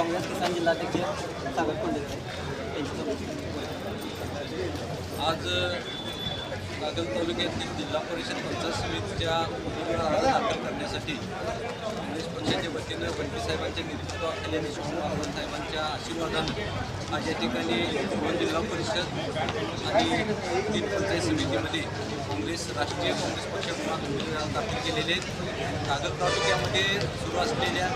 काँग्रेस किसान जिल्हाध्यक्ष सागर कोंडेकर आज कागल तालुक्यातील जिल्हा परिषद पंचायत समितीच्या उमेदवार दाखल करण्यासाठी काँग्रेस पक्षाच्या वतीनं बंटी साहेबांच्या नेतृत्वाखाली आणि शिवकुमार साहेबांच्या आशीर्वादानं आज या ठिकाणी 2 जिल्हा परिषद आणि 3 पंचायत समितीमध्ये राष्ट्रीय काँग्रेस पक्षाकडून उमेदवार दाखल केलेले आहेत. कागल तालुक्यामध्ये सुरू असलेल्या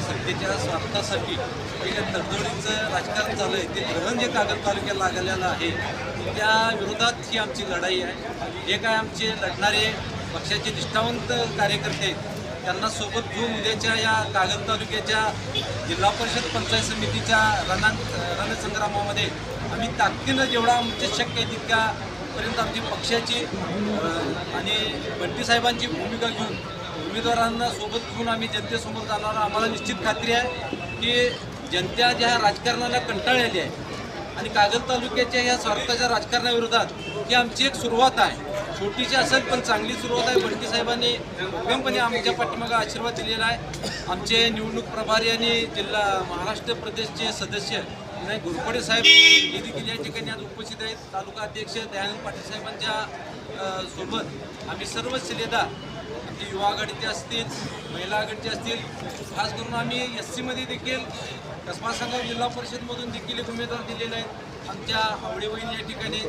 सत्तेच्या स्वार्थासाठी पहिल्या तडजोडीचं राजकारण चालू आहे. ते ग्रहण जे कागल तालुक्याला लागलेलं आहे त्या विरोधात ही आमची लढाई आहे. जे काय आमचे लढणारे पक्षाचे निष्ठावंत कार्यकर्ते आहेत त्यांना सोबत घेऊन उद्याच्या या कागल तालुक्याच्या जिल्हा परिषद पंचायत समितीच्या रणसंग्रामामध्ये आम्ही ताकदीनं जेवढा आमचे शक्य आहे तितक्यापर्यंत आमची पक्षाची आणि बंटी साहेबांची भूमिका घेऊन उमेदवारांना सोबत घेऊन आम्ही जनतेसमोर जाणार. आम्हाला निश्चित खात्री आहे की जनता ज्या राजकारणाला कंटाळलेली आहे आणि कागल तालुक्याच्या ह्या स्वार्थाच्या राजकारणाविरोधात ही आमची एक सुरुवात आहे. छोटीशी असेल पण चांगली सुरुवात आहे. बंटी साहेबांनी भक्कमपणे आमच्या पाठीमागे आशीर्वाद दिलेला आहे. आमचे निवडणूक प्रभारी आणि जिल्हा महाराष्ट्र प्रदेशचे सदस्य घोरपडे साहेब हे देखील या ठिकाणी आज उपस्थित आहेत. तालुका अध्यक्ष दयानंद पाटील साहेबांच्या सोबत आम्ही सर्व शिलेदार आमचे युवा आघाडीचे असतील, महिला आघाडीचे असतील, खास करून आम्ही SC देखील कसबा संघाव जिल्हा परिषदमधून देखील उमेदवार दिलेले आहेत. आमच्या आवडीवहील या ठिकाणी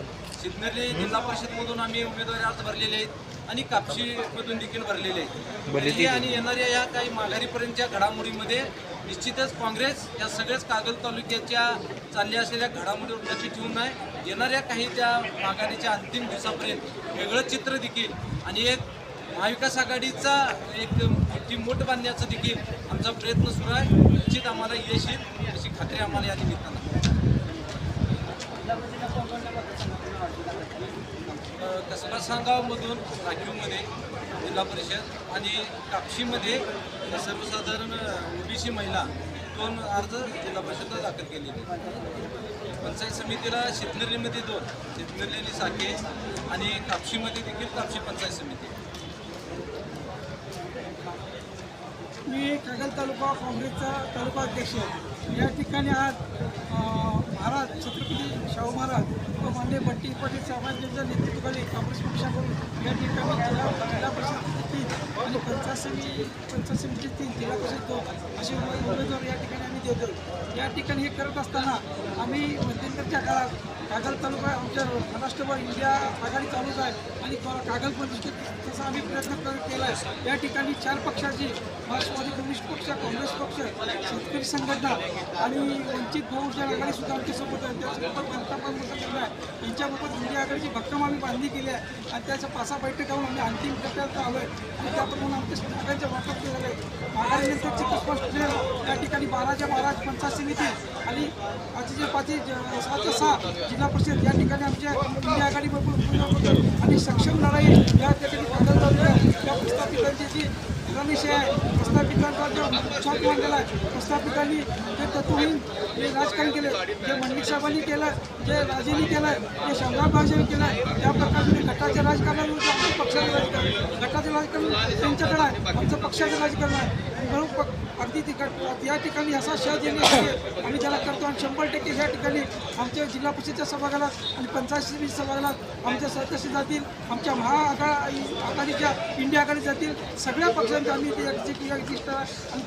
सिन्नर जिल्हा परिषदमधून आम्ही उमेदवारी अर्ज भरलेले आहेत आणि कापशीमधून देखील भरलेले आहेत. आणि येणाऱ्या या काही माघारीपर्यंतच्या घडामोडीमध्ये निश्चितच काँग्रेस या सगळ्याच कागल तालुक्याच्या चालल्या असलेल्या घडामोडीवर लक्ष ठेवून आहे. येणाऱ्या काही त्या माघारीच्या अंतिम दिवसापर्यंत वेगळं चित्र देखील आणि एक महाविकास आघाडीचा एक मोठी मोठ बांधण्याचा देखील आमचा प्रयत्न सुरू आहे. निश्चित आम्हाला यश येईल अशी खात्री आम्हाला या निमित्तानं. कसबा सांगावमधून राखीवमध्ये जिल्हा परिषद आणि कापशीमध्ये सर्वसाधारण OBC महिला 2 अर्ज जिल्हा परिषदला दाखल केलेले. पंचायत समितीला शितनेरीमध्ये 2, शितनेरी साखे आणि कापशीमध्ये देखील कापशी पंचायत समिती. मी कागल तालुका काँग्रेसचा तालुका अध्यक्ष. या ठिकाणी आज महाराज छत्रपती शाहू महाराज व माननीय बंटी पाटील साहेबांच्या नेतृत्वाखाली काँग्रेस पक्षाकडून या ठिकाणी जिल्हा परिषद 3 आणि पंचायत समिती 3, जिल्हा परिषद 2 असे उमेदवार या ठिकाणी आम्ही देतो. या ठिकाणी हे करत असताना आम्ही मध्यंतरच्या काळात कागल तालुका आमच्या महाराष्ट्रभर इंडिया आघाडी चालूच आहे आणि कागल प्रतिष्ठित तसा आम्ही प्रयत्न केला आहे. या ठिकाणी 4 पक्षाची राष्ट्रवादी कम्युनिस्ट पक्ष, काँग्रेस पक्ष, शेतकरी संघटना आणि वंचित बहुजन आघाडीसुद्धा आमच्यासोबत आहे. त्यासोबत जनता पण केला आहे. यांच्याबाबत इंडिया आघाडीची भक्कम आम्ही बांधणी केली आहे आणि त्याच्या 5 बैठक करून आम्ही अंतिम टप्प्यात आलो आहे आणि त्याप्रमाणे आमच्या सगळ्यांच्या वाटप केलेलं आहे. आघाडीनंतरची स्पष्ट या ठिकाणी 12च्या 12 पंचायत समिती आणि 5च्या 5 6च्या 6 जिल्हा परिषद या ठिकाणी आमच्या इंडिया आघाडीबरोबर आणि सक्षम लढाई या ठिकाणी कागल तालुक्यात या प्रस्थापितांची जी रणनीती आहे, प्रस्थापितांचा जो उत्साह मांडलेला आहे, प्रस्थापितांनी जे तत्वहीन जे राजकारण केले, जे मंडलिक साहेबांनी केलं, जे राजेंनी केलं, जे संग्रामराजेंनी केलं, त्या प्रकारचे गटाच्या राजकारणाविरुद्ध आमचं पक्षाचं राजकारण, गटाचं राजकारण त्यांच्याकडे आहे, आमचं पक्षाचं राजकारण आहे. म्हणून अगदी या ठिकाणी असा शह देणे आम्ही त्याला करतो आणि 100% या ठिकाणी आमच्या जिल्हा परिषदेच्या सभागृहात आणि पंचायत समिती सभागृहात आमच्या सदस्य जातील, आमच्या आघाडीच्या इंडिया आघाडी जातील, सगळ्या पक्षांचे आम्ही आणि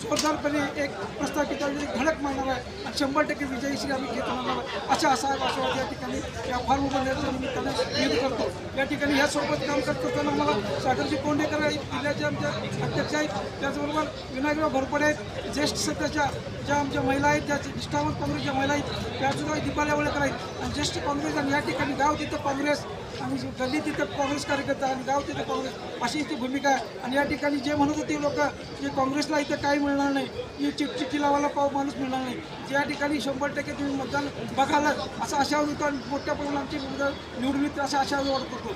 जोरदारपणे एक प्रस्थापितांमध्ये धडक मारणार आहे आणि 100% विजयश्री आम्ही घेत राहणार आहे असा आशावाद या ठिकाणी या फार उभारण्याच्या निमित्तानं विरोध करतो. या ठिकाणी ह्यासोबत काम करत असताना मला सागरजी कोंडेकर जिल्ह्याचे आमच्या अध्यक्ष आहेत, त्याचबरोबर विनायकराव घोरपडे आहेत, ज्येष्ठ सदस्या ज्या आमच्या महिला आहेत, त्या निष्ठावंत काँग्रेसच्या महिला आहेत, त्यासुद्धा दीपाली आवळेकर आहेत आणि ज्येष्ठ काँग्रेस आणि या ठिकाणी गाव तिथं काँग्रेस आणि गल्ली तिथं काँग्रेस कार्यकर्ता आणि गाव तिथं काँग्रेस अशी इथे भूमिका आहे. आणि या ठिकाणी जे म्हणत होते लोक जे काँग्रेसला इथं काही मिळणार नाही, ही चिठ्ठी लावायला माणूस मिळणार नाही, ज्या ठिकाणी 100% तुम्ही मतदान बघाल असा आशावाद होतो आणि मोठ्या प्रमाणात आमची निवडून येते असा आशावाद वाटत होतो.